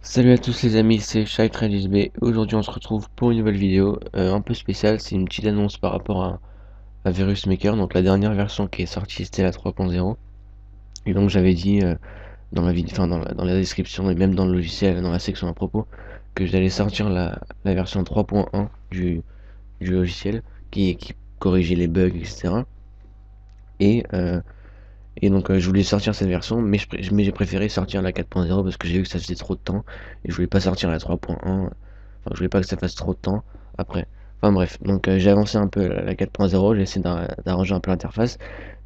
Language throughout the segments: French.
Salut à tous les amis, c'est ShyTradeSB. Aujourd'hui on se retrouve pour une nouvelle vidéo un peu spéciale. C'est une petite annonce par rapport à Virus Maker. Donc la dernière version qui est sortie c'était la 3.0. Et donc j'avais dit dans la vidéo, enfin dans la description et même dans le logiciel, dans la section à propos, que j'allais sortir la version 3.1 du logiciel qui corrigeait les bugs, etc. Et, euh, et donc je voulais sortir cette version, mais j'ai préféré sortir la 4.0 parce que j'ai vu que ça faisait trop de temps et je voulais pas sortir la 3.1. Enfin, je voulais pas que ça fasse trop de temps après. Enfin bref, donc j'ai avancé un peu la 4.0, j'ai essayé d'arranger un peu l'interface,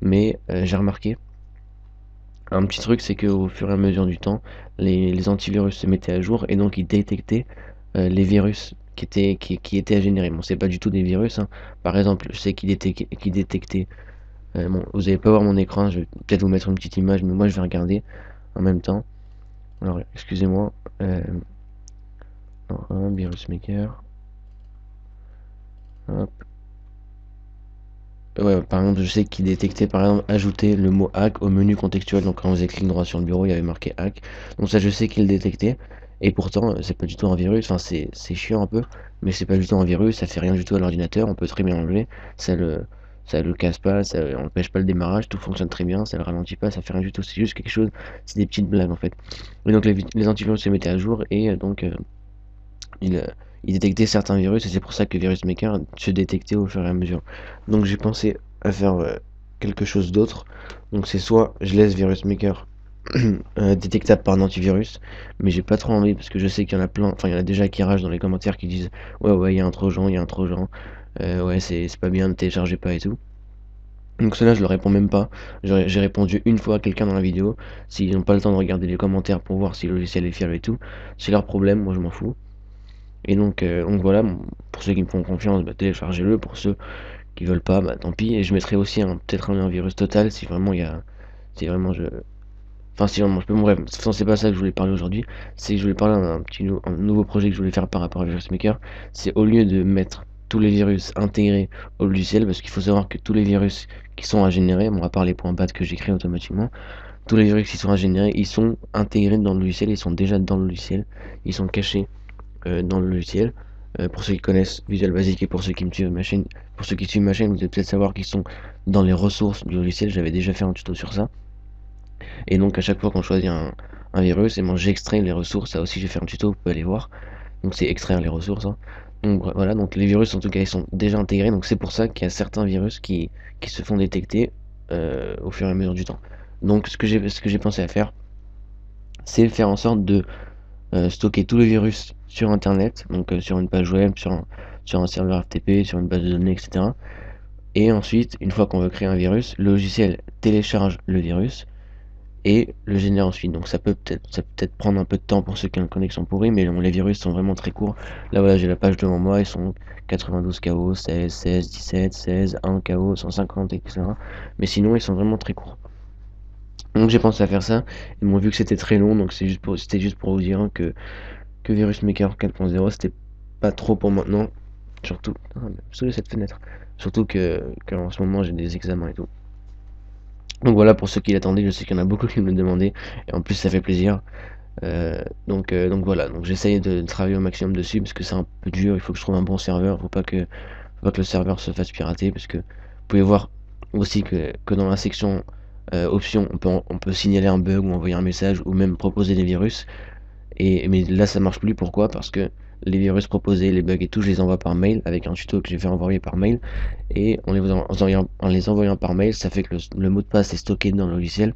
mais j'ai remarqué un petit truc, c'est qu'au fur et à mesure du temps, les antivirus se mettaient à jour et donc ils détectaient les virus qui étaient à générer. Bon, c'est pas du tout des virus, hein. Par exemple, je sais qu'ils détectaient bon, vous n'allez pas voir mon écran, je vais peut-être vous mettre une petite image, mais moi je vais regarder en même temps. Alors, excusez-moi. Alors, Virus Maker. Hop. Ouais, par exemple, je sais qu'il détectait par exemple ajouter le mot hack au menu contextuel. Donc, quand on faisait clic droit sur le bureau, il y avait marqué hack. Donc, ça, je sais qu'il le détectait. Et pourtant, c'est pas du tout un virus. Enfin, c'est chiant un peu, mais c'est pas du tout un virus. Ça fait rien du tout à l'ordinateur. On peut très bien l'enlever. Ça le, ça le casse pas. Ça empêche pas le démarrage. Tout fonctionne très bien. Ça le ralentit pas. Ça fait rien du tout. C'est juste quelque chose. C'est des petites blagues en fait. Et donc, les antivirus se mettaient à jour et il, euh, il détectait certains virus et c'est pour ça que Virus Maker se détectait au fur et à mesure. Donc j'ai pensé à faire quelque chose d'autre. Donc c'est soit je laisse Virus Maker détectable par un antivirus, mais j'ai pas trop envie parce que je sais qu'il y en a plein, enfin il y en a déjà qui ragent dans les commentaires qui disent ouais il y a un trojan, il y a un trojan, ouais c'est pas bien, ne téléchargez pas et tout. Donc cela je leur réponds même pas. J'ai répondu une fois à quelqu'un dans la vidéo. S'ils n'ont pas le temps de regarder les commentaires pour voir si le logiciel est fiable et tout, c'est leur problème, moi je m'en fous. Et donc voilà, pour ceux qui me font confiance, bah, téléchargez-le. Pour ceux qui veulent pas, bah tant pis. Et je mettrai aussi peut-être un virus total si vraiment il y a. Si vraiment je. Enfin si vraiment je peux bref, c'est pas ça que je voulais parler aujourd'hui. C'est que je voulais parler un nouveau projet que je voulais faire par rapport à Virus Maker. C'est au lieu de mettre tous les virus intégrés au logiciel, parce qu'il faut savoir que tous les virus qui sont à générer, bon à part les points bad que j'ai créés automatiquement, tous les virus qui sont à générer, ils sont intégrés dans le logiciel, ils sont déjà dans le logiciel, ils sont cachés dans le logiciel. Pour ceux qui connaissent Visual Basic et pour ceux qui me suivent ma chaîne, pour ceux qui suivent ma chaîne, vous devez peut-être savoir qu'ils sont dans les ressources du logiciel. J'avais déjà fait un tuto sur ça. Et donc à chaque fois qu'on choisit un virus, et moi j'extrais les ressources. Ça aussi j'ai fait un tuto, vous pouvez aller voir. Donc c'est extraire les ressources, hein. Donc voilà, donc les virus en tout cas ils sont déjà intégrés. Donc c'est pour ça qu'il y a certains virus qui se font détecter au fur et à mesure du temps. Donc ce que j'ai pensé à faire, c'est faire en sorte de stocker tous les virus sur internet, donc sur une page web, sur un serveur FTP, sur une base de données, etc. Et ensuite, une fois qu'on veut créer un virus, le logiciel télécharge le virus et le génère ensuite. Donc ça peut peut-être prendre un peu de temps pour ceux qui ont une connexion pourrie, mais les virus sont vraiment très courts. Là voilà, j'ai la page devant moi, ils sont 92 KO, 16, 16, 17, 16, 1 KO, 150, etc. Mais sinon, ils sont vraiment très courts. Donc j'ai pensé à faire ça. Ils m'ont vu que c'était très long, donc c'était juste pour vous dire hein, que Virus Maker 4.0 c'était pas trop pour maintenant. Surtout, saoulé cette fenêtre. Surtout que en ce moment j'ai des examens et tout. Donc voilà pour ceux qui l'attendaient, je sais qu'il y en a beaucoup qui me le demandaient et en plus ça fait plaisir. Donc voilà, donc j'essaye de travailler au maximum dessus parce que c'est un peu dur. Il faut que je trouve un bon serveur. Faut pas que le serveur se fasse pirater parce que vous pouvez voir aussi que dans la section options on peut signaler un bug ou envoyer un message ou même proposer des virus. Mais là, ça marche plus. Pourquoi? Parce que les virus proposés, les bugs et tout, je les envoie par mail avec un tuto que j'ai fait envoyer par mail. Et en les envoyant par mail, ça fait que le mot de passe est stocké dans le logiciel.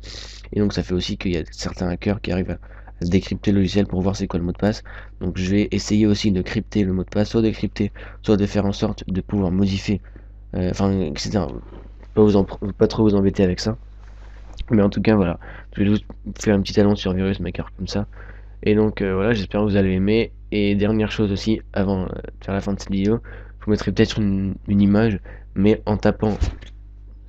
Et donc, ça fait aussi qu'il y a certains hackers qui arrivent à se décrypter le logiciel pour voir c'est quoi le mot de passe. Donc, je vais essayer aussi de crypter le mot de passe, soit décrypter, soit de faire en sorte de pouvoir modifier, enfin, etc. Pas trop vous embêter avec ça. Mais en tout cas, voilà. Je vais juste faire une petite annonce sur Virus Maker comme ça. Et donc voilà, j'espère que vous allez aimer. Et dernière chose aussi, avant de faire la fin de cette vidéo, je vous mettrai peut-être une image, mais en tapant,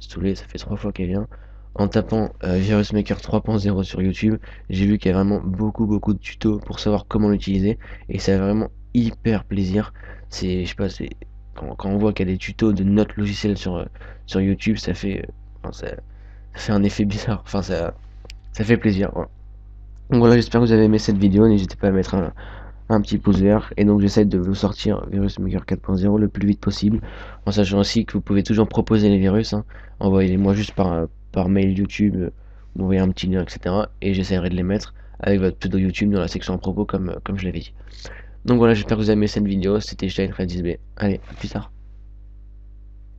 désolé, ça fait 3 fois qu'elle vient, en tapant Virus Maker 3.0 sur YouTube, j'ai vu qu'il y a vraiment beaucoup de tutos pour savoir comment l'utiliser, et ça fait vraiment hyper plaisir. Je sais pas, quand on voit qu'il y a des tutos de notre logiciel sur YouTube, enfin, ça fait un effet bizarre, enfin ça fait plaisir, voilà. Donc voilà, j'espère que vous avez aimé cette vidéo, n'hésitez pas à mettre un petit pouce vert, et donc j'essaie de vous sortir Virus Maker 4.0 le plus vite possible, en sachant aussi que vous pouvez toujours proposer les virus, hein. Envoyez-les-moi juste par mail YouTube, vous m'envoyez un petit lien, etc. Et j'essaierai de les mettre avec votre pseudo YouTube dans la section à propos comme je l'avais dit. Donc voilà, j'espère que vous avez aimé cette vidéo, c'était Shine Red 10B. Allez, à plus tard.